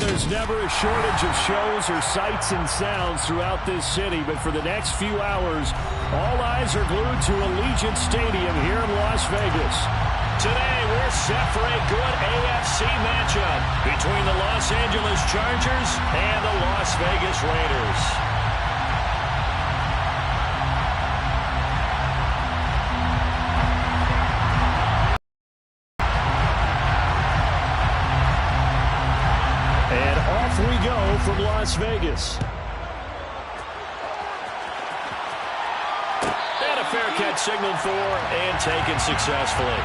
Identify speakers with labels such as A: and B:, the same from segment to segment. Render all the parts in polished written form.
A: there's never a shortage of shows or sights and sounds throughout this city, but for the next few hours, all eyes are glued to Allegiant Stadium here in Las Vegas. Today, we're set for a good AFC matchup between the Los Angeles Chargers and the Las Vegas Raiders. And off we go from Las Vegas. And a fair catch signaled for and taken successfully.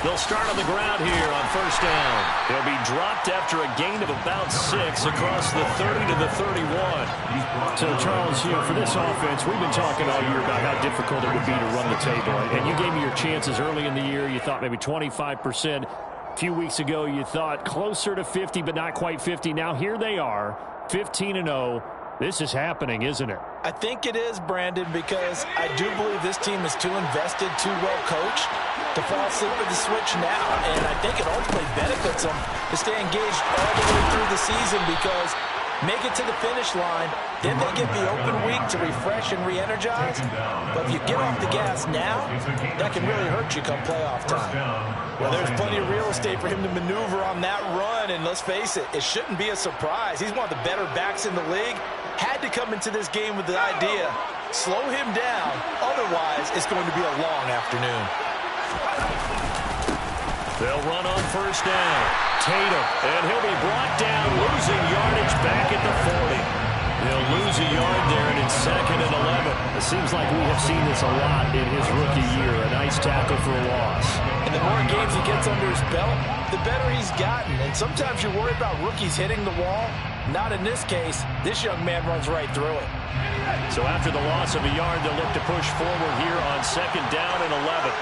A: They'll start on the ground here on first down. He'll be dropped after a gain of about 6 across the 30 to the 31. So, Charles, for this offense, we've been talking all year about how difficult it would be to run the table. And you gave me your chances early in the year. You thought maybe 25%. A few weeks ago, you thought closer to 50, but not quite 50. Now, here they are, 15-0. This is happening, isn't it?
B: I think it is, Brandon, because I do believe this team is too invested, too well coached to fall asleep with the switch now. And I think it ultimately benefits them to stay engaged all the way through the season because make it to the finish line, then they get the open week to refresh and re-energize. But if you get off the gas now, that can really hurt you come playoff time. Well, there's plenty of real estate for him to maneuver on that run, and let's face it, it shouldn't be a surprise. He's one of the better backs in the league. Had to come into this game with the idea, slow him down, otherwise it's going to be a long afternoon.
A: They'll run on first down. Tatum, and he'll be brought down, losing yardage back at the 40. He'll lose a yard there, and it's 2nd and 11. It seems like we have seen this a lot in his rookie year. A nice tackle for a loss.
B: And the more games he gets under his belt, the better he's gotten. And sometimes you worry about rookies hitting the wall. Not in this case. This young man runs right through it.
A: So after the loss of a yard, they'll look to push forward here on 2nd down and 11.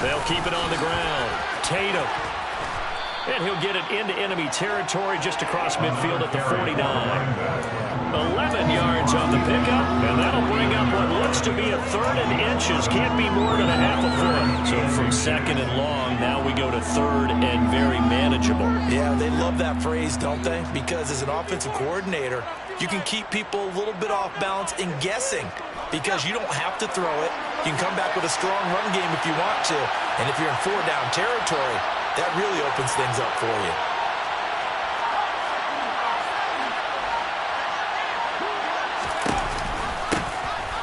A: They'll keep it on the ground. Tatum. And he'll get it into enemy territory just across midfield at the 49. 11 yards on the pickup, and that'll bring up what looks to be a 3rd and inches. Can't be more than a half a foot. So from 2nd and long, now we go to 3rd and very manageable.
B: Yeah, they love that phrase, don't they? Because as an offensive coordinator, you can keep people a little bit off balance and guessing because you don't have to throw it. You can come back with a strong run game if you want to. And if you're in 4-down territory, that really opens things up for you.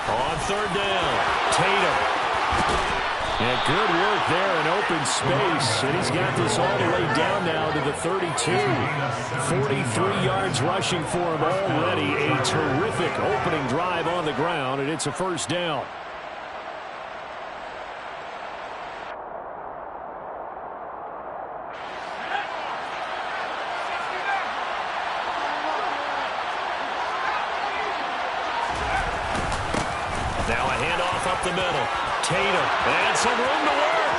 A: On 3rd down, Tatum. And good work there in open space. And he's got this all the way down now to the 32. 43 yards rushing for him already. A terrific opening drive on the ground, and it's a first down. Now a handoff up the middle. Tatum, and some room to work.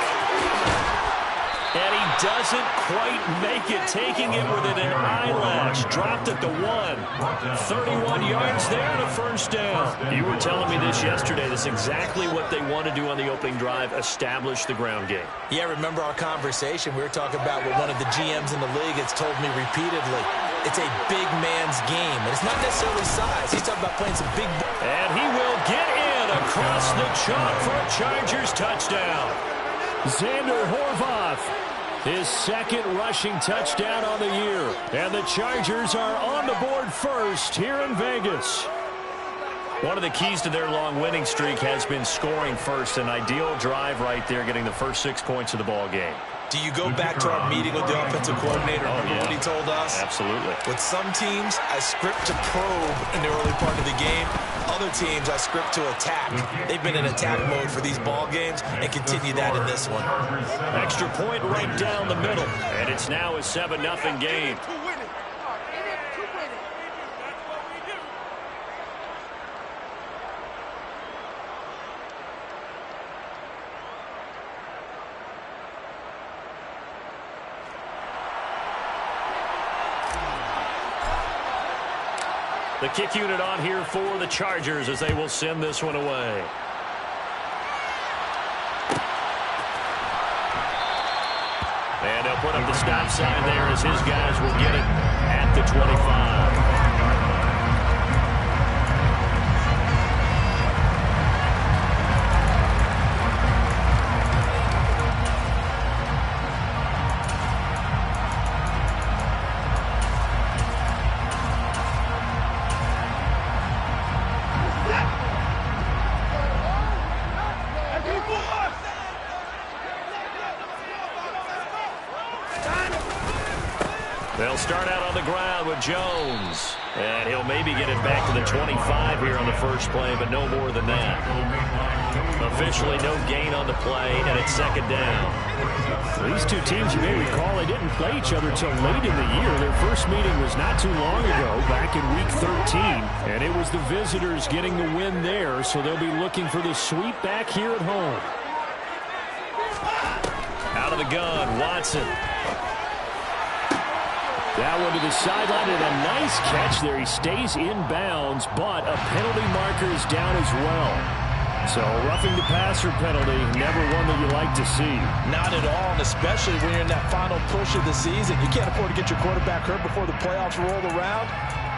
A: And he doesn't quite make it, taking it within an eyelash. Dropped at the 1. 31 yards there and a first down. You were telling me this yesterday. This is exactly what they want to do on the opening drive, establish the ground game.
B: Yeah, remember our conversation? We were talking about what one of the GMs in the league has told me repeatedly. It's a big man's game. And it's not necessarily size. He's talking about playing some big ball.
A: And he will get in across the chalk for a Chargers touchdown. Xander Horvath, his 2nd rushing touchdown on the year. And the Chargers are on the board first here in Vegas. One of the keys to their long winning streak has been scoring first. An ideal drive right there, getting the first 6 points of the ball game.
B: Do you go back to our meeting with the offensive coordinator? Remember what he told us?
A: Absolutely.
B: With some teams, I script to probe in the early part of the game. Other teams, I script to attack. They've been in attack mode for these ball games and continue that in this one.
A: Extra point right down the middle. And it's now a 7-0 game. The kick unit on here for the Chargers as they will send this one away. And they'll put up the stop sign there as his guys will get it at the 25. They'll start out on the ground with Jones. And he'll maybe get it back to the 25 here on the first play, but no more than that. Officially no gain on the play, and it's second down.
C: These two teams, you may recall, they didn't play each other until late in the year. Their first meeting was not too long ago, back in Week 13. And it was the visitors getting the win there, so they'll be looking for the sweep back here at home.
A: Out of the gun, Watson.
C: That one to the sideline, and a nice catch there. He stays in bounds, but a penalty marker is down as well. So roughing the passer penalty, never one that you like to see.
B: Not at all, and especially when you're in that final push of the season. You can't afford to get your quarterback hurt before the playoffs roll around,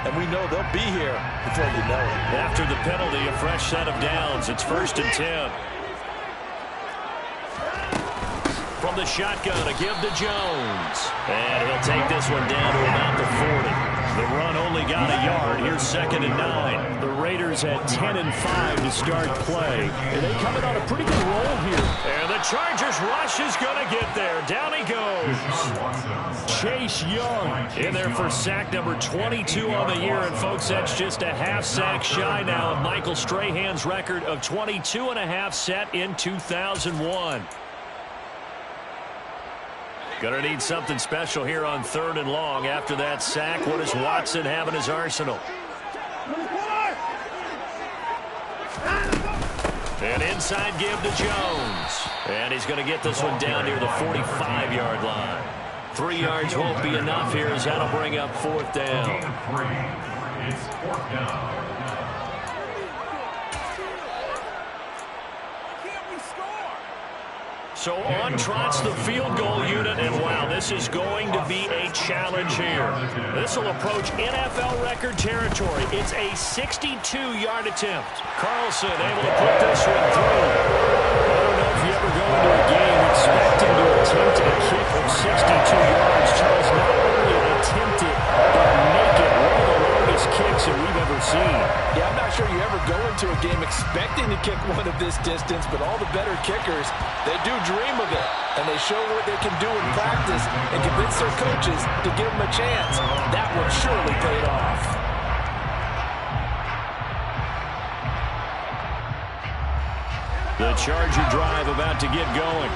B: and we know they'll be here before you know it.
A: After the penalty, a fresh set of downs. It's 1st and 10. From the shotgun, a give to Jones. And he'll take this one down to about the 40. The run only got a yard. Here's 2nd and 9.
C: The Raiders had 10 and 5 to start play. And they coming on a pretty good roll here.
A: And the Chargers rush is going to get there. Down he goes.
C: Chase Young
A: in there for sack number 22 on the year. And, folks, that's just a half sack shy now of Michael Strahan's record of 22.5 set in 2001. Going to need something special here on 3rd and long. After that sack, what does Watson have in his arsenal? An inside give to Jones. And he's going to get this one down near the 45-yard line. 3 yards won't be enough here as that'll bring up 4th down.
D: It's 4th down.
A: So on trots the field goal unit, and wow, this is going to be a challenge here. This will approach NFL record territory. It's a 62-yard attempt. Carlson able to put this one through.
C: I don't know if you ever go into a game expecting to attempt a kick of 62 yards. Charles, not only attempt it, but make it one of the longest kicks that we've ever seen.
B: Yeah, I'm not sure you ever go into a game expecting to kick one of this distance, but all the better kickers, they do dream of it, and they show what they can do in practice and convince their coaches to give them a chance. That one surely paid off.
A: The Charger drive about to get going,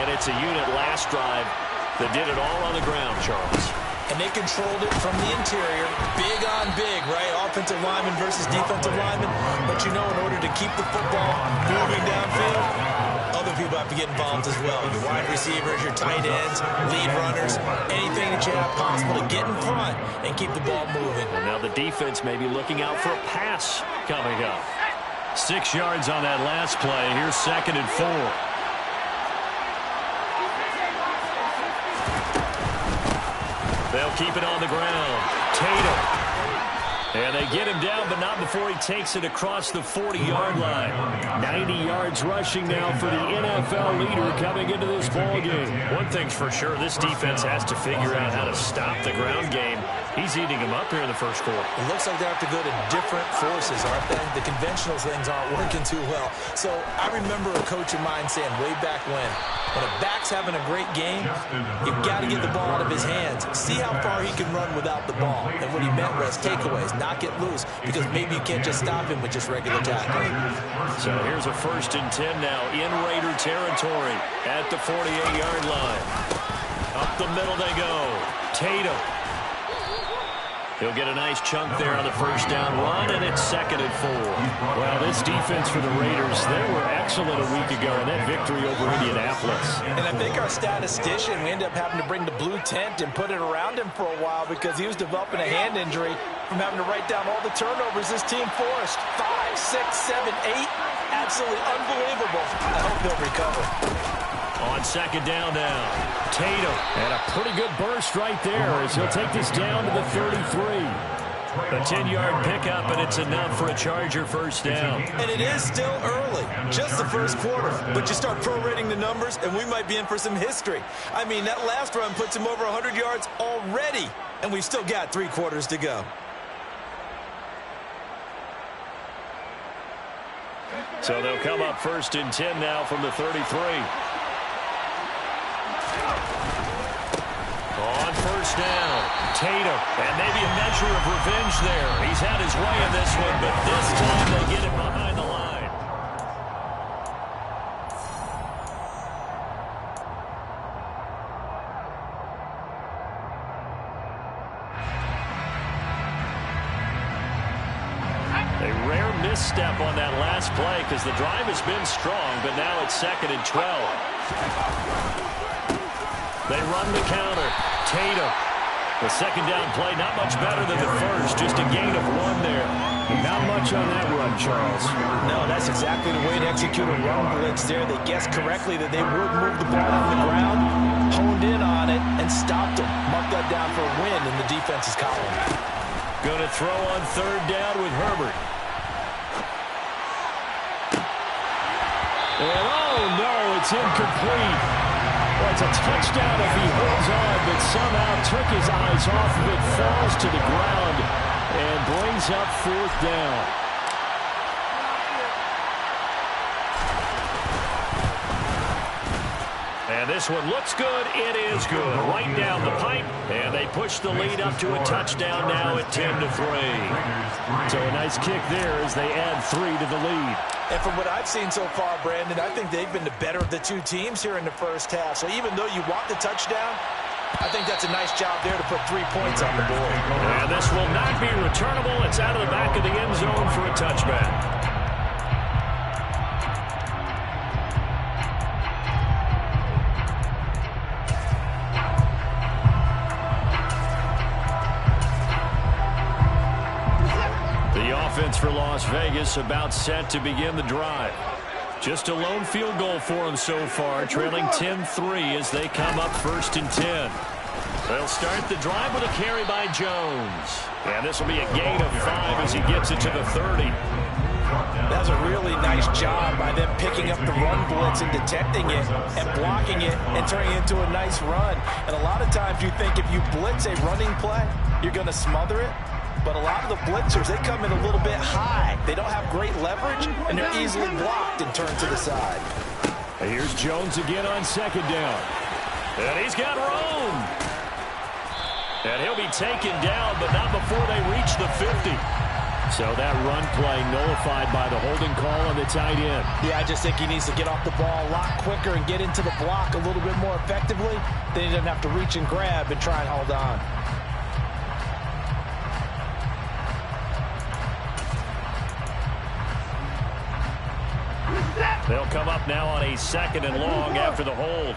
A: and it's a unit last drive that did it all on the ground, Charles.
B: And they controlled it from the interior, big on big, right? Offensive lineman versus defensive lineman. But you know, in order to keep the football moving downfield, other people have to get involved as well. Your wide receivers, your tight ends, lead runners, anything that you have possible to get in front and keep the ball moving.
A: And now the defense may be looking out for a pass coming up. 6 yards on that last play. Here's 2nd and 4. They'll keep it on the ground. Tatum. And And they get him down, but not before he takes it across the 40-yard line.
C: 90 yards rushing now for the NFL leader coming into this ball game.
A: One thing's for sure, this defense has to figure out how to stop the ground game. He's eating them up here in the first quarter.
B: It looks like they have to go to different forces, aren't they? The conventional things aren't working too well. So I remember a coach of mine saying way back when a back's having a great game, you've got to get the ball out of his hands. See how far he can run without the ball. And what he meant was takeaways, knock it loose, because maybe you can't just stop him with just regular tackling.
A: So here's a 1st and 10 now in Raider territory at the 48-yard line. Up the middle they go. Tatum. He'll get a nice chunk there on the first down run, and it's 2nd and 4.
C: Well, this defense for the Raiders, they were excellent a week ago in that victory over Indianapolis.
B: And I think our statistician, we ended up having to bring the blue tent and put it around him for a while because he was developing a hand injury from having to write down all the turnovers this team forced. 5, 6, 7, 8. Absolutely unbelievable. I hope they'll recover.
A: On 2nd down now, Tatum.
C: And a pretty good burst right there as he'll take this down to the 33.
A: A 10-yard pickup, and it's enough for a Charger first down.
B: And it is still early, just the first quarter. But you start prorating the numbers, and we might be in for some history. I mean, that last run puts him over 100 yards already, and we've still got 3 quarters to go.
A: So they'll come up 1st and 10 now from the 33. On 1st down, Tatum, and maybe a measure of revenge there. He's had his way in this one, but this time they get him behind the line. A rare misstep on that last play because the drive has been strong, but now it's 2nd and 12. They run the counter. Tatum. The 2nd down play, not much better than the first. Just a gain of 1 there.
C: Not much on that run, Charles.
B: No, that's exactly the way to execute a run blitz there. They guessed correctly that they would move the ball on the ground, honed in on it, and stopped them. Marked that down for a win in the defense's column.
A: Going to throw on 3rd down with Herbert.
C: And oh no, it's incomplete. Well, it's a touchdown if he holds on, but somehow took his eyes off of it, falls to the ground, and brings up 4th down.
A: And this one looks good. It is good. Right down the pipe. And they push the lead up to a touchdown now at 10-3.
C: So a nice kick there as they add 3 to the lead.
B: And from what I've seen so far, Brandon, I think they've been the better of the 2 teams here in the first half. So even though you want the touchdown, I think that's a nice job there to put 3 points on the board.
A: And this will not be returnable. It's out of the back of the end zone for a touchback. Offense for Las Vegas about set to begin the drive. Just a lone field goal for them so far, trailing 10-3 as they come up 1st and 10. They'll start the drive with a carry by Jones. And this will be a gain of 5 as he gets it to the 30.
B: That was a really nice job by them picking up the run blitz and detecting it and blocking it and turning it into a nice run. And a lot of times you think if you blitz a running play, you're going to smother it. But a lot of the blitzers, they come in a little bit high. They don't have great leverage, and they're easily blocked and turned to the side.
C: Here's Jones again on 2nd down.
A: And he's got room. And he'll be taken down, but not before they reach the 50.
C: So that run play nullified by the holding call on the tight end.
B: Yeah, I just think he needs to get off the ball a lot quicker and get into the block a little bit more effectively. Then he doesn't have to reach and grab and try and hold on.
A: They'll come up now on a 2nd and long after the hold.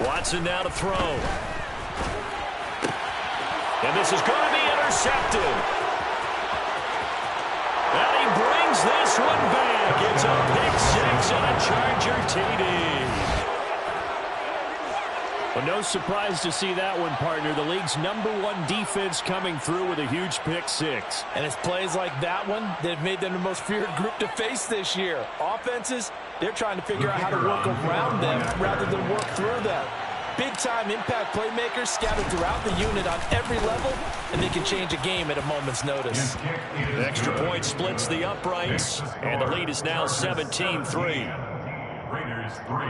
A: Watson now to throw. And this is going to be intercepted. And he brings this one back. It's a pick 6 and a Charger TD.
C: Well, no surprise to see that one, partner. The league's #1 defense coming through with a huge pick six.
B: And it's plays like that one that have made them the most feared group to face this year. Offenses, they're trying to figure out how to work around them rather than work through them. Big-time impact playmakers scattered throughout the unit on every level, and they can change a game at a moment's notice.
A: The extra point splits the uprights, and the lead is now 17-3.
D: Raiders 3.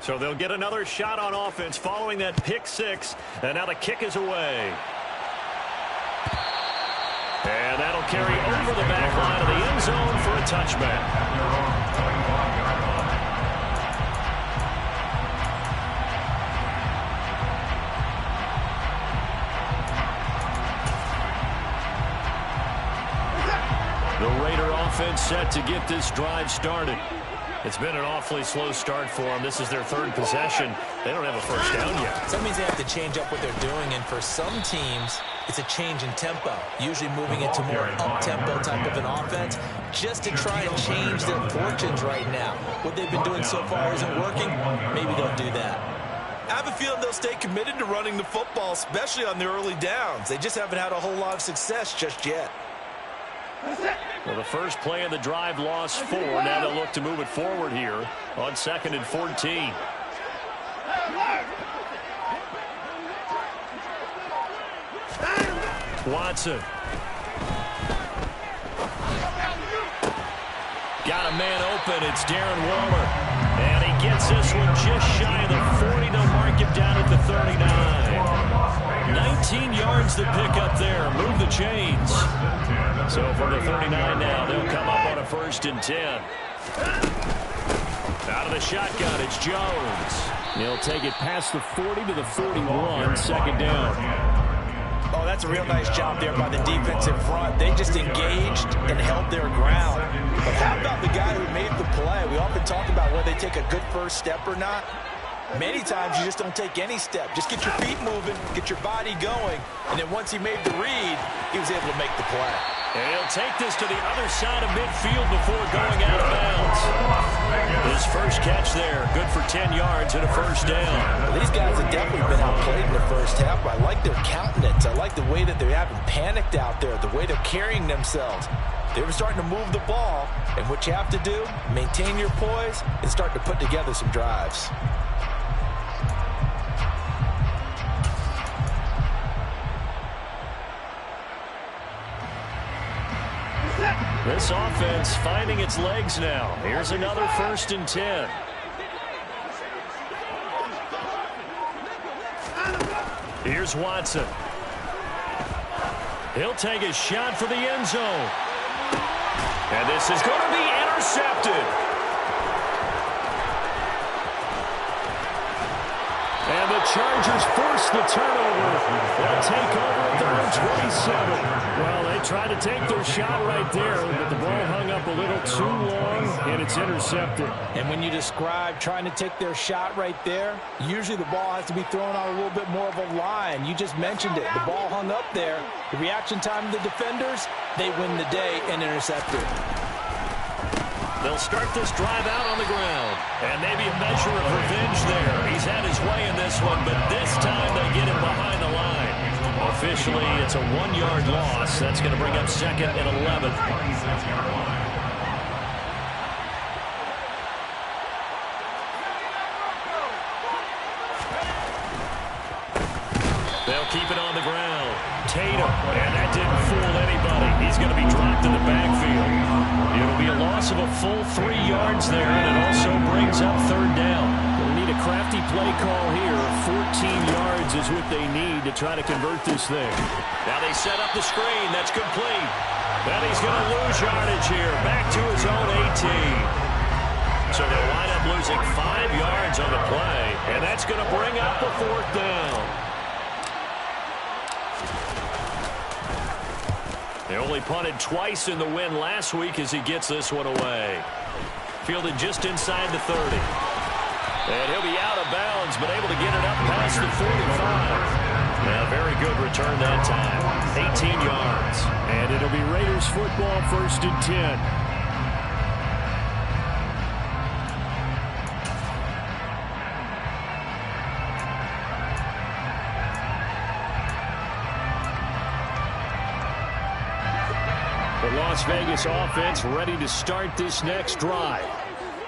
A: So they'll get another shot on offense following that pick six, and now the kick is away. And that'll carry over the back line of the end zone for a touchback. The Raider offense set to get this drive started. It's been an awfully slow start for them. This is their third possession. They don't have a first down yet.
B: So that means they have to change up what they're doing, and for some teams, it's a change in tempo, usually moving into more up-tempo type of an offense, just to try and change their fortunes right now. What they've been doing so far isn't working. Maybe they'll do that. I have a feeling they'll stay committed to running the football, especially on the early downs. They just haven't had a whole lot of success just yet.
A: Well, the first play of the drive lost 4. Now they'll look to move it forward here on 2nd and 14. Watson. Got a man open. It's Darren Waller. And he gets this one just shy of the 40. They'll mark him down at the 39. 19 yards to pick up there. Move the chains. So from the 39 now, they'll come up on a 1st and 10. Out of the shotgun, it's Jones.
C: He'll take it past the 40 to the 41, 2nd down.
B: Oh, that's a real nice job there by the defensive front. They just engaged and held their ground. But how about the guy who made the play? We often talk about whether they take a good first step or not. Many times you just don't take any step. Just get your feet moving, get your body going, and then once he made the read, he was able to make the play.
A: And he'll take this to the other side of midfield before going out of bounds. His first catch there, good for 10 yards and a 1st down.
B: Well, these guys have definitely been outplayed in the first half, but I like their countenance. I like the way that they haven't panicked out there, the way they're carrying themselves. They were starting to move the ball, and what you have to do, maintain your poise and start to put together some drives.
A: This offense finding its legs now. Here's another 1st and 10. Here's Watson. He'll take a shot for the end zone. And this is going to be intercepted. And the Chargers force the turnover. They'll take over at their own 27.
C: Well, they tried to take their shot right there, but the ball hung up a little too long, and it's intercepted.
B: And when you describe trying to take their shot right there, usually the ball has to be thrown on a little bit more of a line. You just mentioned it. The ball hung up there. The reaction time of the defenders, they win the day and intercept it.
A: They'll start this drive out on the ground. And maybe a measure of revenge there. He's had his way in this one, but this time they get him behind the line. Officially, it's a 1-yard loss. That's going to bring up 2nd and 11. They'll keep it on the ground. Tatum, and that didn't fool anybody. He's going to be dropped in the backfield. It'll be a loss of a full 3 yards there, and it also brings up 3rd down.
C: They'll need a crafty play call here. 14 yards is what they need to try to convert this thing.
A: Now they set up the screen. That's complete. Then he's going to lose yardage here. Back to his own 18. So they'll wind up losing 5 yards on the play, and that's going to bring up a 4th down. They only punted twice in the win last week as he gets this one away. Fielded just inside the 30. And he'll be out of bounds, but able to get it up past the 45. A very good return that time. 18 yards.
C: And it'll be Raiders football, 1st and 10. The Las Vegas offense ready to start this next drive.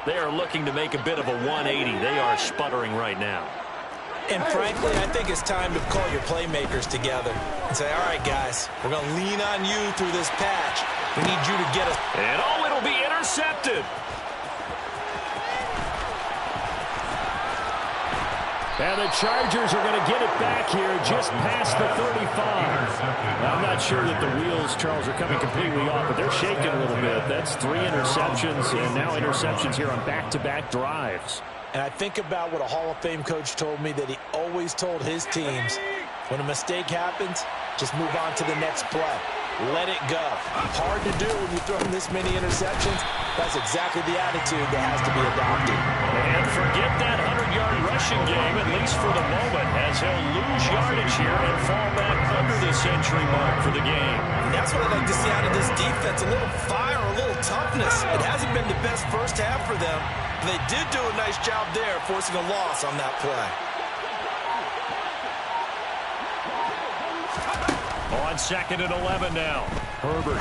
A: They are looking to make a bit of a 180. They are sputtering right now.
B: And frankly, I think it's time to call your playmakers together and say, all right, guys, we're going to lean on you through this patch. We need you to get us.
A: And it'll be intercepted.
C: And the Chargers are going to get it back here just past the 35. I'm not sure that the wheels, Charles, are coming completely off, but they're shaking a little bit. That's 3 interceptions, and now interceptions here on back-to-back drives.
B: And I think about what a Hall of Fame coach told me that he always told his teams, when a mistake happens, just move on to the next play. Let it go. Hard to do when you throw this many interceptions. That's exactly the attitude that has to be adopted.
A: And forget that 100-yard rushing game, at least for the moment, as he'll lose yardage here and fall back under the century mark for the game.
B: And that's what I'd like to see out of this defense, a little fire, a little toughness. It hasn't been the best first half for them, but they did do a nice job there, forcing a loss on that play.
A: On 2nd and 11 now. Herbert.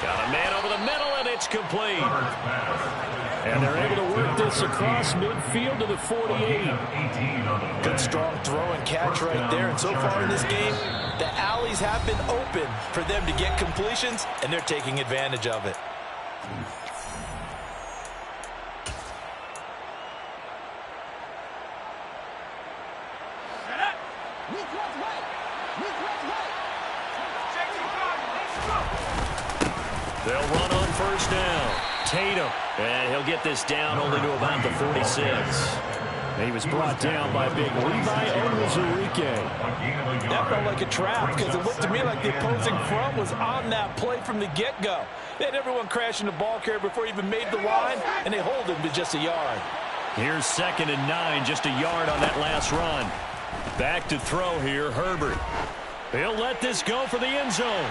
A: Got a man over the middle, and it's complete.
C: And they're able to work this across midfield to the 48.
B: Good strong throw and catch right there. And so far in this game, the alleys have been open for them to get completions, and they're taking advantage of it.
A: They'll run on 1st down. Tatum. And he'll get this down only to about the 46.
C: He was brought down by big Levi Onwuzurike.
B: That felt like a trap because it looked to me like the opposing front was on that play from the get-go. They had everyone crashing the ball carrier before he even made the line, and they hold him to just a yard.
A: Here's 2nd and 9, just a yard on that last run. Back to throw here, Herbert. He'll let this go for the end zone.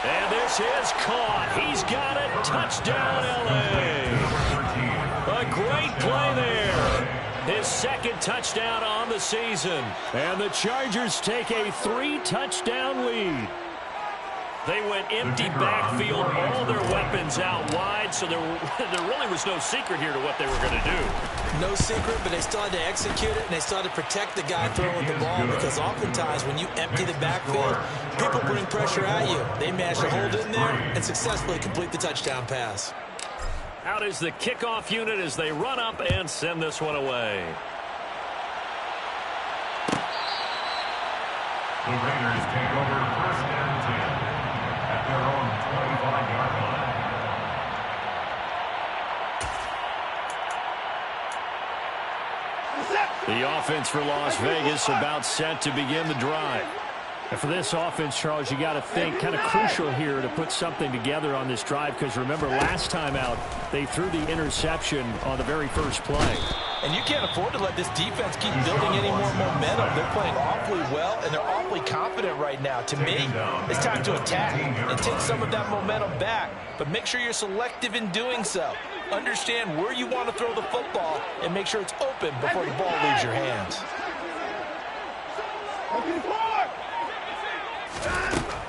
A: And this is caught. He's got it. Touchdown, L.A. A great play there. His 2nd touchdown on the season.
C: And the Chargers take a 3-touchdown lead.
A: They went empty backfield, all their weapons out wide, so there really was no secret here to what they were going to do.
B: No secret, but they still had to execute it, and they still had to protect the guy throwing the ball, because oftentimes when you empty the backfield, people bring pressure at you. They managed to hold in there and successfully complete the touchdown pass.
A: Out is the kickoff unit as they run up and send this one away.
D: The Raiders take over 1st and 10 at their own 25-yard line.
C: The offense for Las Vegas about set to begin the drive. And for this offense, Charles, you got to think kind of crucial here to put something together on this drive, because remember last time out they threw the interception on the very first play.
B: And you can't afford to let this defense keep building any more momentum. They're playing awfully well, and they're awfully confident right now. To me, it's time to attack and take some of that momentum back, but make sure you're selective in doing so. Understand where you want to throw the football and make sure it's open before the ball leaves your hands.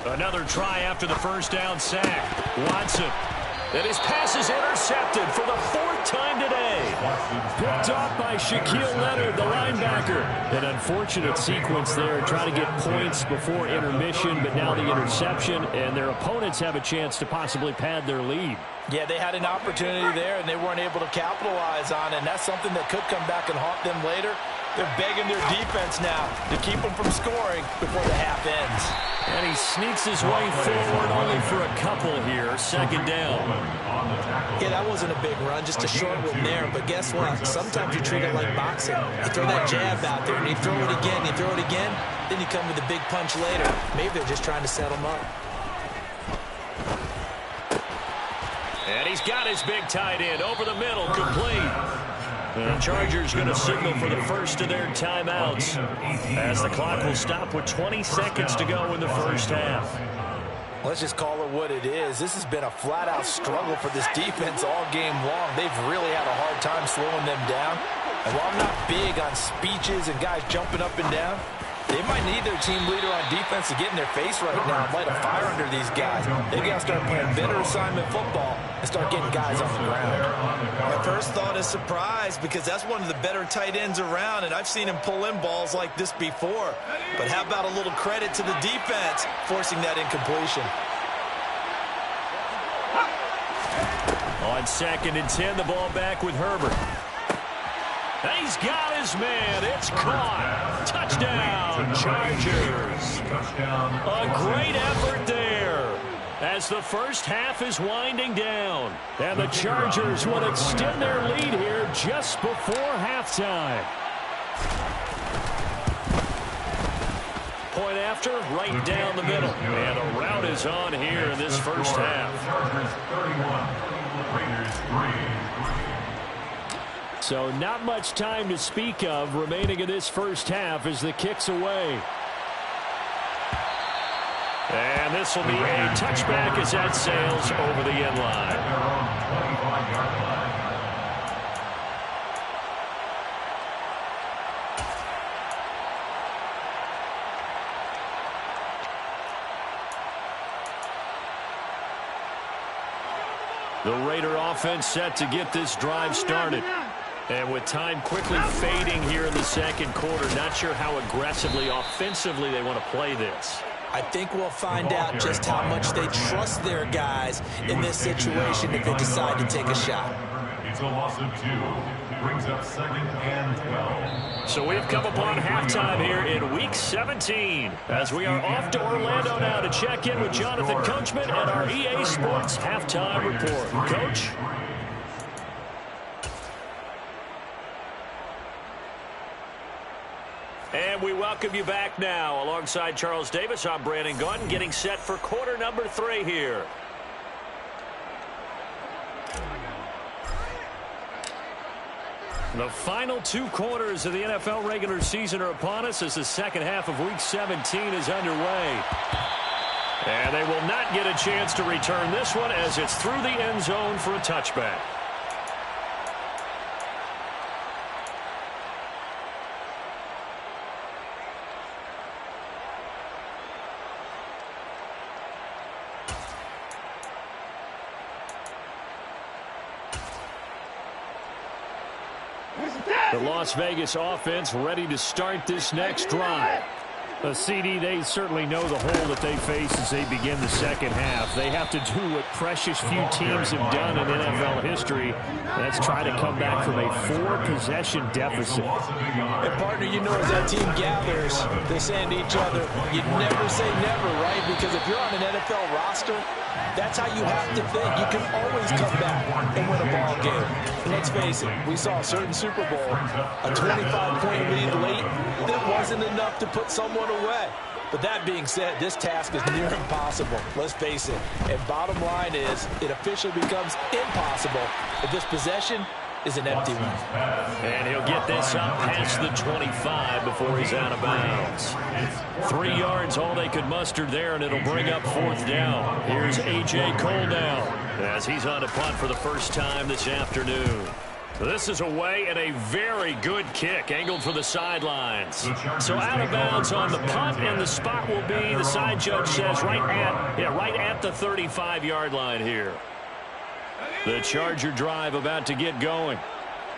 A: Another try after the 1st down sack. Watson. And his pass is intercepted for the 4th time today.
C: Picked off by Shaquille Leonard, the linebacker. An unfortunate sequence there, trying to get points before intermission, but now the interception, and their opponents have a chance to possibly pad their lead.
B: Yeah, they had an opportunity there, and they weren't able to capitalize on it, and that's something that could come back and haunt them later. They're begging their defense now to keep them from scoring before the half ends.
A: And he sneaks his way forward only for a couple here. 2nd down.
B: Yeah, that wasn't a big run, just a short one there. But guess what? Sometimes you treat it like boxing. You throw that jab out there, and you throw it again, you throw it again, then you come with a big punch later. Maybe they're just trying to set them up.
A: And he's got his big tight end over the middle, complete. The Chargers going to signal for the first of their timeouts as the clock will stop with 20 seconds to go in the first half.
B: Let's just call it what it is. This has been a flat-out struggle for this defense all game long. They've really had a hard time slowing them down. And while I'm not big on speeches and guys jumping up and down, they might need their team leader on defense to get in their face right now and light a fire under these guys. They've got to start playing better assignment football and start getting guys on the ground.
E: My first thought is surprise, because that's one of the better tight ends around, and I've seen him pull in balls like this before. But how about a little credit to the defense forcing that incompletion?
A: On 2nd and 10, the ball back with Herbert. He's got his man. It's caught. Touchdown, Chargers. A great effort there as the first half is winding down. And the Chargers will extend their lead here just before halftime. Point after, right down the middle. And a route is on here in this first half.
D: Chargers 31, Raiders 3.
C: So not much time to speak of remaining in this first half as the kick's away.
A: And this will be a touchback as that sails over the end line. The Raider offense set to get this drive started. And with time quickly fading here in the second quarter, not sure how aggressively, offensively they want to play this.
B: I think we'll find out just how much they trust their guys in this situation if they decide to take a shot.
D: It's a loss of 2. Brings up 2nd and 12.
A: So we've come upon halftime here in Week 17 as we are off to Orlando now to check in with Jonathan Coachman and our EA Sports Halftime Report. Coach? And we welcome you back now. Alongside Charles Davis, I'm Brandon Gaudin, getting set for quarter number 3 here. The final 2 quarters of the NFL regular season are upon us as the second half of Week 17 is underway. And they will not get a chance to return this one as it's through the end zone for a touchback. The Las Vegas offense ready to start this next drive.
C: CD, they certainly know the hole that they face as they begin the second half. They have to do what precious few teams have done in NFL history. That's try to come back from a 4-possession deficit.
B: And partner, you know, as that team gathers, they're saying to each other, you never say never, right? Because if you're on an NFL roster, that's how you have to think. You can always come back and win a ball game. And let's face it, we saw a certain Super Bowl, a 25-point lead late, that wasn't enough to put someone away. But that being said, this task is near impossible. Let's face it. And bottom line is, it officially becomes impossible if this possession is an empty one.
A: And he'll get this up past the 25 before he's out of bounds. 3 yards, all they could muster there, and it'll bring up 4th down. Here's A.J. Cole now as he's on to punt for the first time this afternoon. This is away and a very good kick, angled for the sidelines. So out of bounds on the punt, and the spot will be, the side judge says, right at the 35-yard line here. The Charger drive about to get going.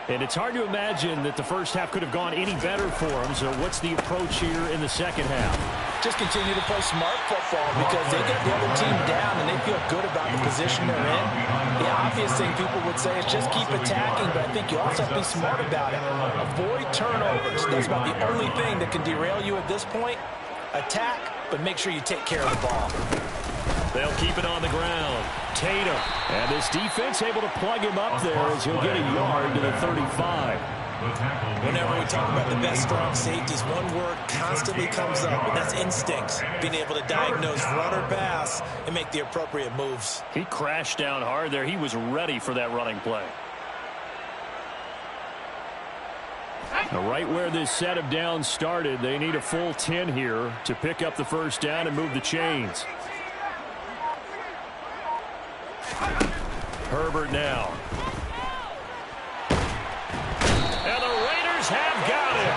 C: And it's hard to imagine that the first half could have gone any better for them. So what's the approach here in the second half?
B: Just continue to play smart football because they get the other team down and they feel good about the position they're in. The obvious thing people would say is just keep attacking, but I think you also have to be smart about it. Avoid turnovers. That's about the only thing that can derail you at this point. Attack, but make sure you take care of the ball.
A: They'll keep it on the ground.
C: Tatum. And this defense able to plug him up there as he'll get a yard to the 35.
E: Whenever we talk about the best strong safeties, one word constantly comes up, and that's instincts. Being able to diagnose run or pass and make the appropriate moves.
A: He crashed down hard there. He was ready for that running play.
C: Now, right where this set of downs started, they need a full 10 here to pick up the first down and move the chains. Herbert now. And the Raiders have got it.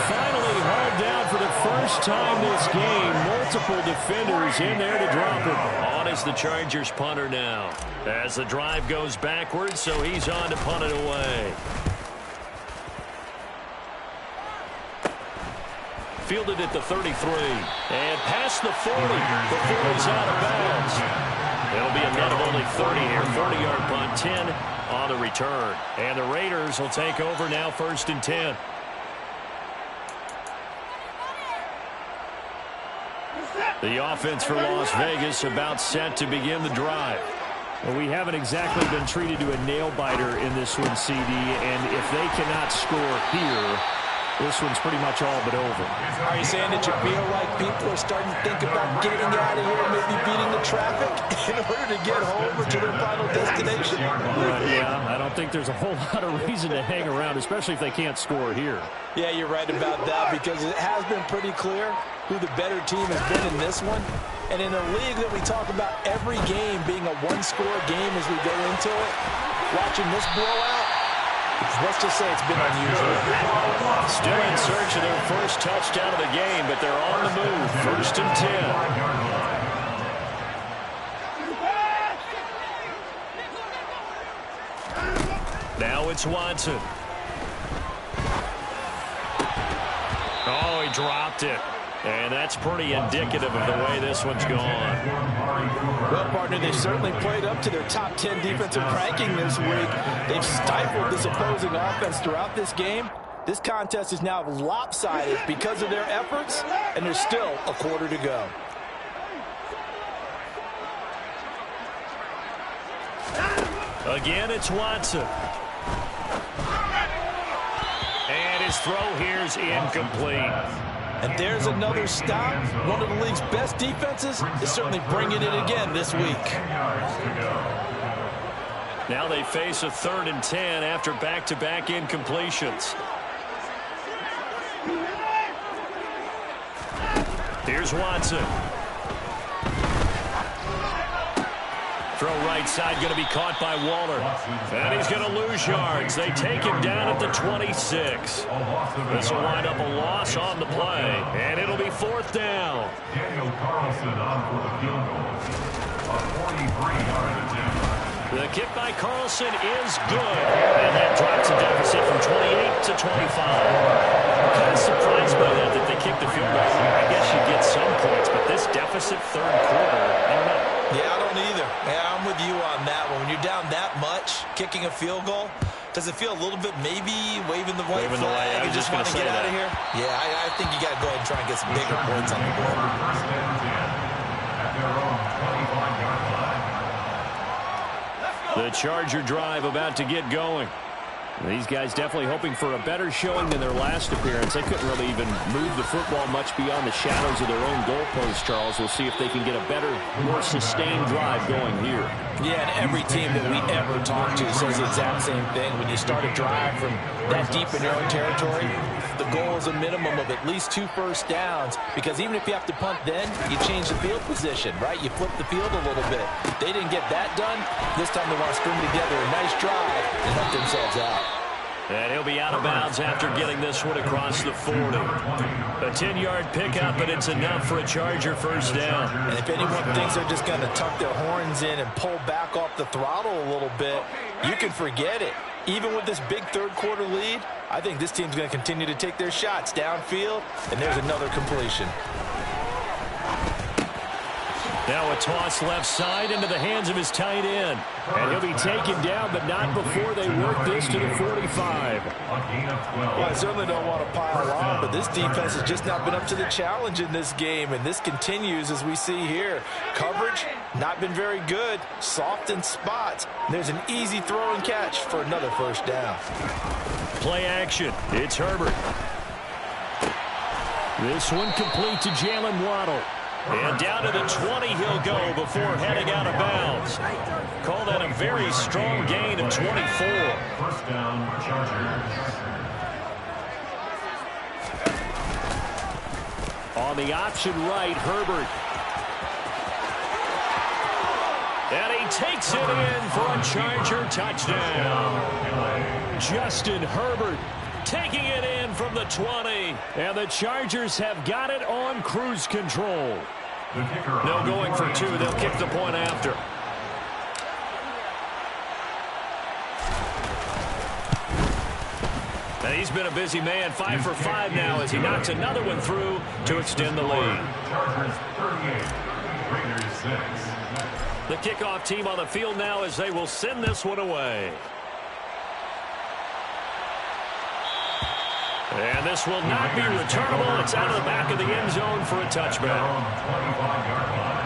C: Finally hauled down for the first time this game. Multiple defenders in there to drop him.
A: On is the Chargers punter now. As the drive goes backwards, so he's on to punt it away. Fielded at the 33. And past the 40 before he's out of bounds. It'll be a net of only 30 here. 40-yard punt, 10 on the return. And the Raiders will take over now, 1st and 10. The offense for Las Vegas about set to begin the drive.
C: Well, we haven't exactly been treated to a nail-biter in this one, CD, and if they cannot score here, this one's pretty much all but over.
B: Are you saying that you feel like people are starting to think about getting out of here, maybe beating the traffic in order to get home or to their final destination?
C: Yeah, I don't think there's a whole lot of reason to hang around, especially if they can't score here.
B: Yeah, you're right about that, because it has been pretty clear who the better team has been in this one. And in a league that we talk about every game being a one-score game as we go into it, watching this blowout, let's just say it's been unusual.
A: Still in search of their first touchdown of the game, but they're on the move. 1st and 10. Now it's Watson. Oh, he dropped it. And that's pretty indicative of the way this one's gone.
B: Well, partner, they've certainly played up to their top 10 defensive ranking this week. They've stifled this opposing offense throughout this game. This contest is now lopsided because of their efforts, and there's still a quarter to go.
A: Again, it's Watson. And his throw here is incomplete.
B: And there's another stop. One of the league's best defenses is certainly bringing it again this week.
A: Now they face a 3rd and 10 after back-to-back incompletions. Here's Watson. Throw right side, going to be caught by Waller. And he's going to lose yards. They take him down at the 26. This will wind up a loss on the play. And it'll be 4th down.
D: Daniel Carlson on for the field goal. A 43-yard attempt.
A: The kick by Carlson is good. And that drops the deficit from 28 to 25. I'm kind of surprised by that they kicked the field goal. I guess you get some points, but this deficit 3rd quarter, I don't know.
B: Yeah, I don't either. Yeah, I'm with you on that one. When you're down that much, kicking a field goal, does it feel a little bit maybe waving the white flag and just want to get out of here? Yeah, I think you got to go ahead and try and get some bigger points on the board.
D: 1st and 10 at their own 25-yard line.
A: The Charger drive about to get going.
C: These guys definitely hoping for a better showing than their last appearance. They couldn't really even move the football much beyond the shadows of their own goalpost, Charles. We'll see if they can get a better, more sustained drive going here.
B: Yeah, and every team that we ever talk to says the exact same thing. When you start a drive from that deep in your own territory, the goal is a minimum of at least 2 first downs, because even if you have to punt then, you change the field position, right? You flip the field a little bit. They didn't get that done. This time they want to string together a nice drive and help themselves out.
A: And he'll be out of bounds after getting this one across the 40. A 10-yard pickup, but it's enough for a Charger first down.
B: And if anyone thinks they're just going to tuck their horns in and pull back off the throttle a little bit, you can forget it. Even with this big 3rd quarter lead, I think this team's going to continue to take their shots downfield, and there's another completion.
A: Now a toss left side into the hands of his tight end.
C: And he'll be taken down, but not before they work this to the 45.
B: Well, I certainly don't want to pile on, but this defense has just not been up to the challenge in this game, and this continues as we see here. Coverage, not been very good, soft in spots. There's an easy throw and catch for another first down.
A: Play action. It's Herbert.
C: This one complete to Jalen Waddle.
A: And down to the 20 he'll go before heading out of bounds. Call that a very strong gain of 24.
D: First down, Chargers.
C: On the option right, Herbert.
A: And he takes it in for a Charger touchdown.
C: Justin Herbert
A: Taking it in from the 20.
C: And the Chargers have got it on cruise control.
A: No going for two. They'll kick the point after. And he's been a busy man. 5 for 5 now as he knocks another one through to extend the lead.
D: Chargers 38, Raiders 6.
A: The kickoff team on the field now as they will send this one away. And this will not be returnable. It's out of the back of the end zone for a touchback.
D: 25-yard line.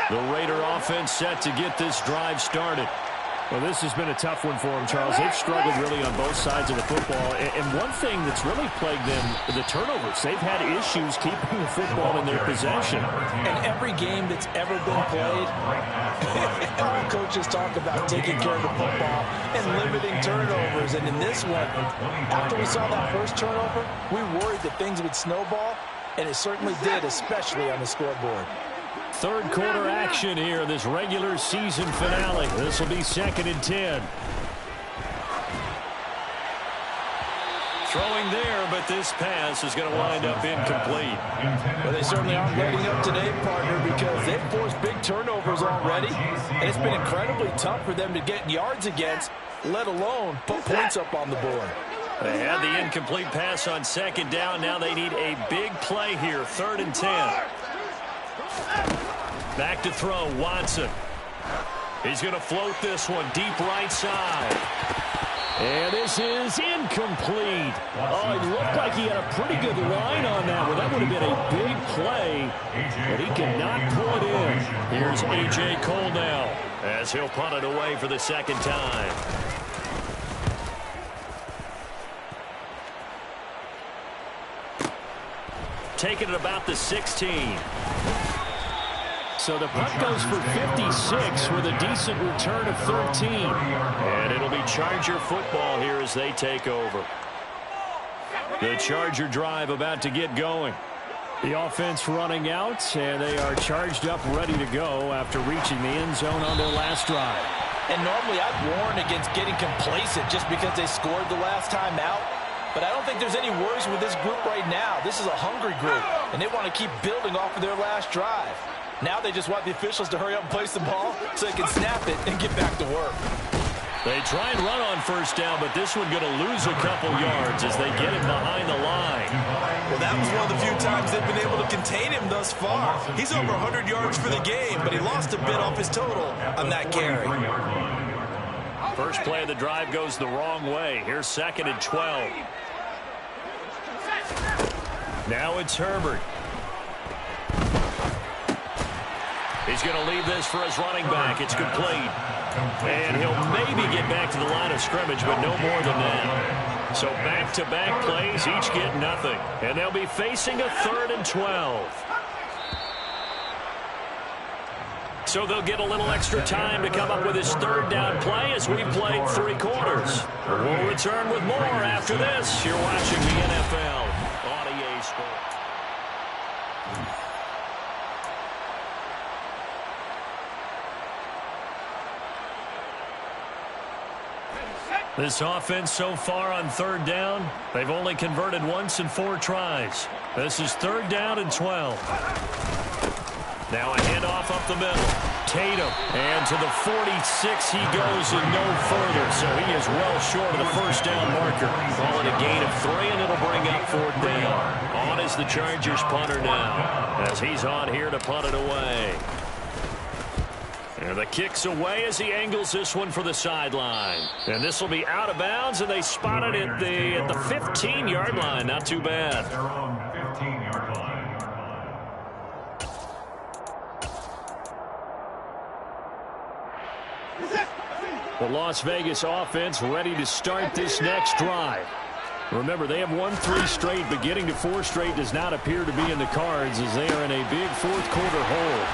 A: The Raider offense set to get this drive started.
C: Well, this has been a tough one for them, Charles. They've struggled really on both sides of the football. And one thing that's really plagued them, the turnovers. They've had issues keeping the football in their possession.
B: And every game that's ever been played, all coaches talk about taking care of the football and limiting turnovers. And in this one, after we saw that first turnover, we worried that things would snowball, and it certainly did, especially on the scoreboard.
C: Third quarter action here in this regular season finale. This will be 2nd and 10.
A: Throwing there, but this pass is going to wind up incomplete.
B: Well, they certainly aren't letting up today, partner, because they've forced big turnovers already, and it's been incredibly tough for them to get yards against, let alone put points up on the board.
A: They had the incomplete pass on 2nd down. Now they need a big play here, 3rd and 10. Back to throw, Watson. He's going to float this one deep right side.
C: And this is incomplete. Oh, it looked like he had a pretty good line on that one. That would have been a big play, but he cannot pull it in.
A: Here's A.J. Cole now as he'll punt it away for the 2nd time. Taking it about the 16.
C: So the punt goes for 56 with a decent return of 13.
A: And it'll be Charger football here as they take over. The Charger drive about to get going.
C: The offense running out, and they are charged up, ready to go after reaching the end zone on their last drive.
B: And normally I'd warn against getting complacent just because they scored the last time out. But I don't think there's any worries with this group right now. This is a hungry group, and they want to keep building off of their last drive. Now they just want the officials to hurry up and place the ball so they can snap it and get back to work.
A: They try and run on 1st down, but this one going to lose a couple yards as they get him behind the line.
E: Well, that was one of the few times they've been able to contain him thus far. He's over 100 yards for the game, but he lost a bit off his total on that carry.
A: First play of the drive goes the wrong way. Here's 2nd and 12. Now it's Herbert. He's going to leave this for his running back. It's complete. And he'll maybe get back to the line of scrimmage, but no more than that. So back-to-back plays, each get nothing. And they'll be facing a 3rd and 12. So they'll get a little extra time to come up with his 3rd down play as we've played 3 quarters. We'll return with more after this. You're watching the NFL on EA Sports. This offense so far on 3rd down, they've only converted once in 4 tries. This is 3rd down and 12. Now a handoff up the middle. Tatum, and to the 46 he goes and no further. So he is well short of the 1st down marker. Call it a gain of 3, and it'll bring up 4th down. On is the Chargers punter now, as he's on here to punt it away. And the kick's away as he angles this one for the sideline. And this will be out of bounds, and they spot it at the 15-yard line. Not too bad.
D: They're on 15-yard line.
C: The Las Vegas offense ready to start this next drive. Remember, they have won 3 straight, but getting to 4 straight does not appear to be in the cards as they are in a big 4th quarter hole.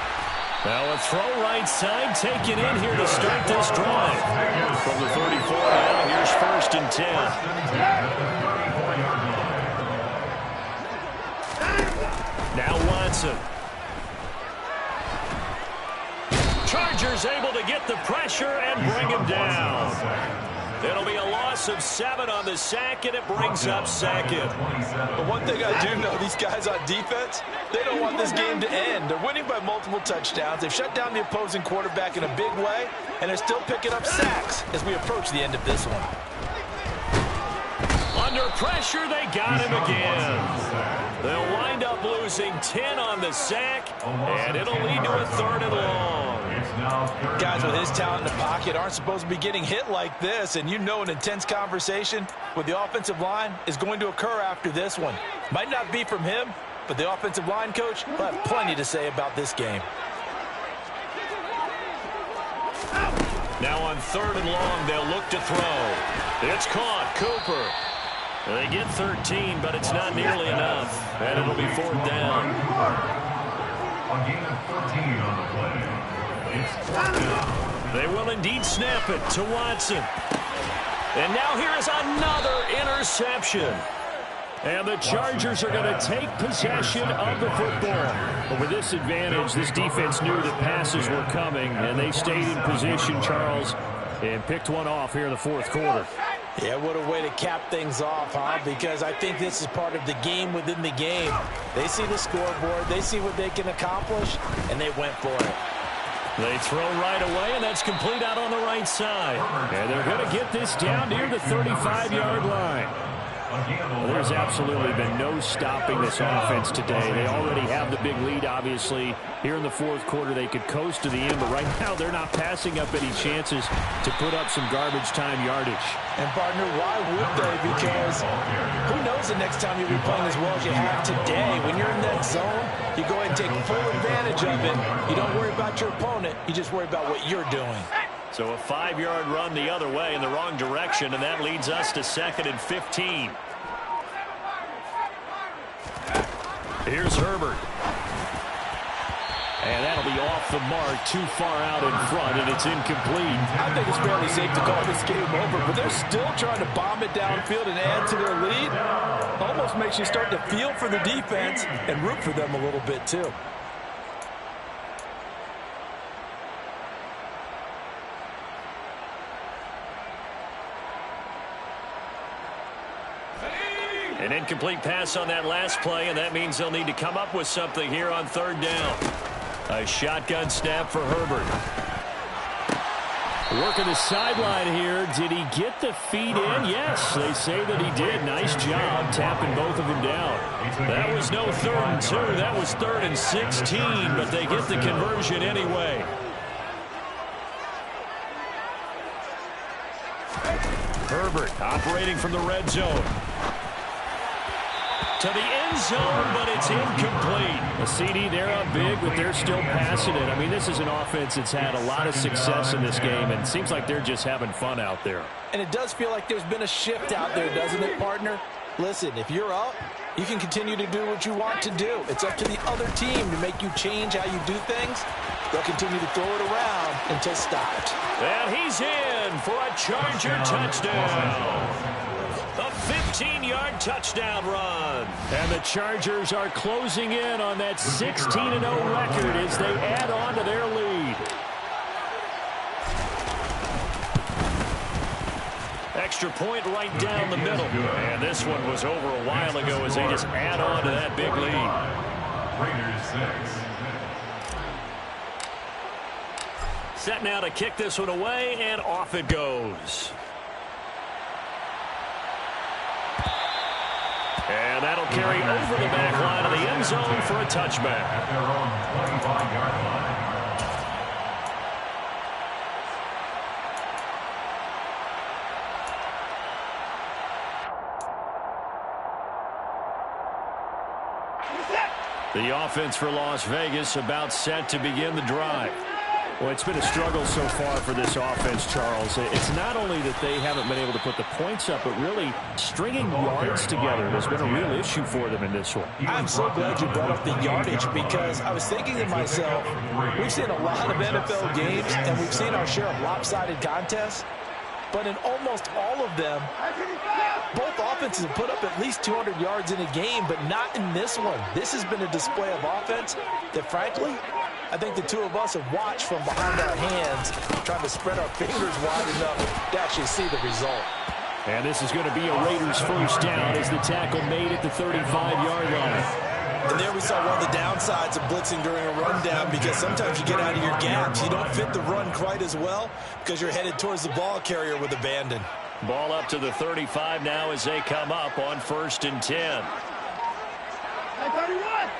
A: Now a throw right side taken in here to start this drive. From the 34 now, here's 1st and 10. Now Watson. Chargers able to get the pressure and bring him down. It'll be a loss of 7 on the sack, and it brings up 2nd.
E: But one thing I do know, these guys on defense, they don't want this game to end. They're winning by multiple touchdowns. They've shut down the opposing quarterback in a big way, and they're still picking up sacks as we approach the end of this one.
A: Under pressure, they got him again. They'll wind up losing 10 on the sack, and it'll lead to a 3rd and long.
E: Guys with his talent in the pocket aren't supposed to be getting hit like this, and you know an intense conversation with the offensive line is going to occur after this one. Might not be from him, but the offensive line coach will have plenty to say about this game.
A: Now on 3rd and long, they'll look to throw. It's caught. Cooper. They get 13, but it's not nearly enough. And it'll be 4th down.
D: A gain of 14 on the play. It's 4th down.
A: They will indeed snap it to Watson. And now here is another interception. And the Chargers are going to take possession of the football. But with this advantage, this defense knew that passes were coming, and they stayed in position, Charles, and picked one off here in the 4th quarter.
B: Yeah, what a way to cap things off, huh? Because I think this is part of the game within the game. They see the scoreboard, they see what they can accomplish, and they went for it.
A: They throw right away, and that's complete out on the right side. And they're going to get this down near the 35-yard line. Well, there's absolutely been no stopping this offense today. They already have the big lead, obviously. Here in the 4th quarter, they could coast to the end, but right now they're not passing up any chances to put up some garbage time yardage.
B: And, partner, why would they? Because who knows the next time you'll be playing as well as you have today. When you're in that zone, you go ahead and take full advantage of it. You don't worry about your opponent. You just worry about what you're doing.
A: So a 5-yard run the other way in the wrong direction, and that leads us to 2nd and 15. Here's Herbert. And that'll be off the mark, too far out in front, and it's incomplete.
B: I think it's fairly safe to call this game over, but they're still trying to bomb it downfield and add to their lead. Almost makes you start to feel for the defense and root for them a little bit, too.
A: An incomplete pass on that last play, and that means they'll need to come up with something here on 3rd down. A shotgun snap for Herbert. Working the sideline here. Did he get the feet in? Yes, they say that he did. Nice job tapping both of them down. That was no 3rd and 2. That was 3rd and 16, but they get the conversion anyway. Herbert operating from the red zone. To the end zone, but it's incomplete. A CD, they're up big, but they're still passing it. I mean, this is an offense that's had a lot of success in this game, and it seems like they're just having fun out there.
B: And it does feel like there's been a shift out there, doesn't it, partner? Listen, if you're up, you can continue to do what you want to do. It's up to the other team to make you change how you do things. They'll continue to throw it around until stopped.
A: And he's in for a Charger touchdown. A 15-yard touchdown run. And the Chargers are closing in on that 16-0 record as they add on to their lead. Extra point right down the middle. And this one was over a while ago as they just add on to that big lead.
D: Raiders 6.
A: Set now to kick this one away, and off it goes. And that'll carry over the back line of the end zone for a touchback.
D: At their own 25-yard line.
A: The offense for Las Vegas about set to begin the drive.
C: Well, it's been a struggle so far for this offense, Charles. It's not only that they haven't been able to put the points up, but really stringing yards together has been a real issue for them in this one.
B: I'm so glad you brought up the yardage because I was thinking to myself, we've seen a lot of NFL games and we've seen our share of lopsided contests, but in almost all of them, both offenses have put up at least 200 yards in a game, but not in this one. This has been a display of offense that, frankly, I think the two of us have watched from behind our hands, trying to spread our fingers wide enough to actually see the result.
C: And this is going to be a Raiders first down as the tackle made at the 35-yard line.
B: And there we saw one of the downsides of blitzing during a rundown because sometimes you get out of your gaps. You don't fit the run quite as well because you're headed towards the ball carrier with abandon.
A: Ball up to the 35 now as they come up on 1st and 10.
F: Hey, 31!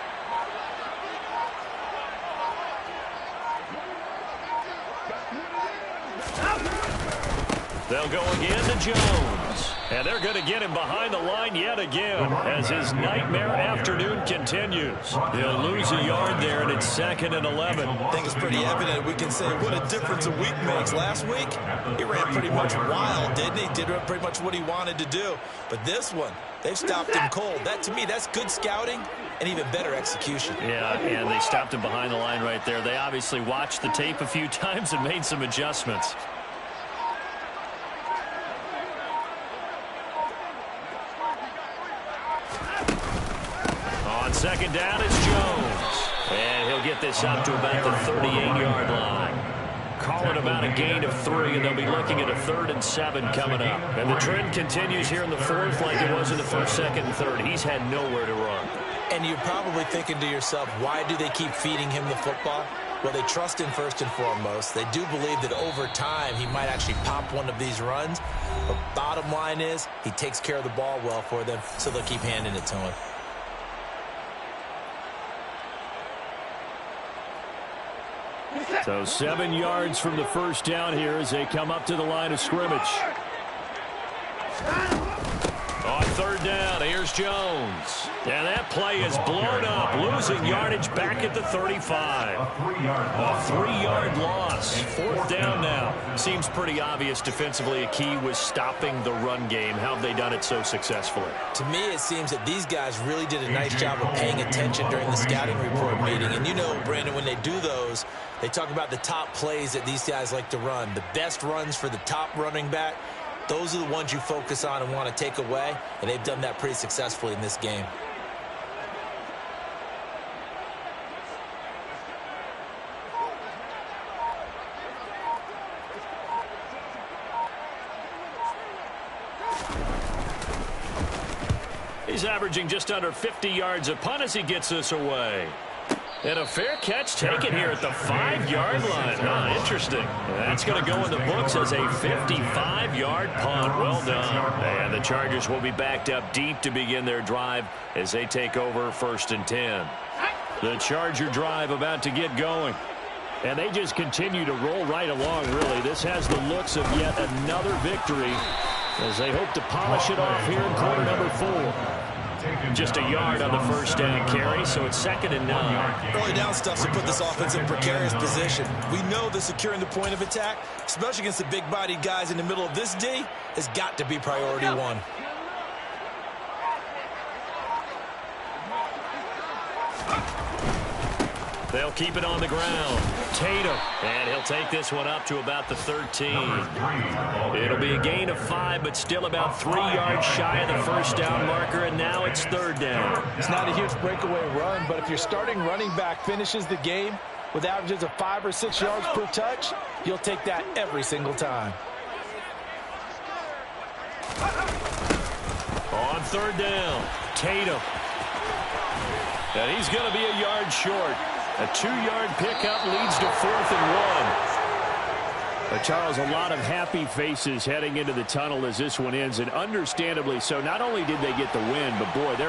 A: They'll go again to Jones. And they're going to get him behind the line yet again as his nightmare afternoon continues. He'll lose a yard there, and it's 2nd and 11.
B: I think it's pretty evident. We can say what a difference a week makes. Last week, he ran pretty much wild, didn't he? Did pretty much what he wanted to do. But this one, they've stopped him cold. That, to me, that's good scouting and even better execution.
A: Yeah, and they stopped him behind the line right there. They obviously watched the tape a few times and made some adjustments. On 2nd down, it's Jones. And he'll get this up to about the 38-yard line. Call it about a gain of 3, and they'll be looking at a 3rd and 7 coming up. And the trend continues here in the 4th like it was in the 1st, 2nd, and 3rd. He's had nowhere to run.
B: And you're probably thinking to yourself, why do they keep feeding him the football? Well, they trust him first and foremost. They do believe that over time he might actually pop one of these runs. But bottom line is he takes care of the ball well for them, so they'll keep handing it to him.
C: So 7 yards from the first down here as they come up to the line of scrimmage.
A: On 3rd down, here's Jones. And that play is blown up, losing yardage back at the 35.
D: A
A: 3-yard loss. 4th down now. Seems pretty obvious defensively a key was stopping the run game. How have they done it so successfully?
B: To me, it seems that these guys really did a nice job of paying attention during the scouting report meeting. And you know, Brandon, when they do those, they talk about the top plays that these guys like to run. The best runs for the top running back. Those are the ones you focus on and want to take away, and they've done that pretty successfully in this game.
A: He's averaging just under 50 yards a punt as he gets this away. And a fair catch taken here at the 5-yard line. Interesting. That's going to go in the books as a 55-yard punt. Well done. And the Chargers will be backed up deep to begin their drive as they take over 1st and 10. The Charger drive about to get going. And they just continue to roll right along, really. This has the looks of yet another victory as they hope to polish it off here in quarter number 4. Just a yard on the first down carry, so it's 2nd and 9.
B: Early down stuff to put this offense in precarious position. We know that securing the point of attack, especially against the big-bodied guys in the middle of this D, has got to be priority 1.
A: They'll keep it on the ground. Tatum. And he'll take this one up to about the 13. It'll be a gain of 5, but still about 3 yards shy of the first down marker, and now it's 3rd down.
B: It's not a huge breakaway run, but if your starting running back finishes the game with averages of 5 or 6 yards per touch, you'll take that every single time.
A: On 3rd down, Tatum. And he's going to be a yard short. A 2-yard pickup leads to 4th and 1.
C: Charles, a lot of happy faces heading into the tunnel as this one ends, and understandably so. Not only did they get the win, but boy, they're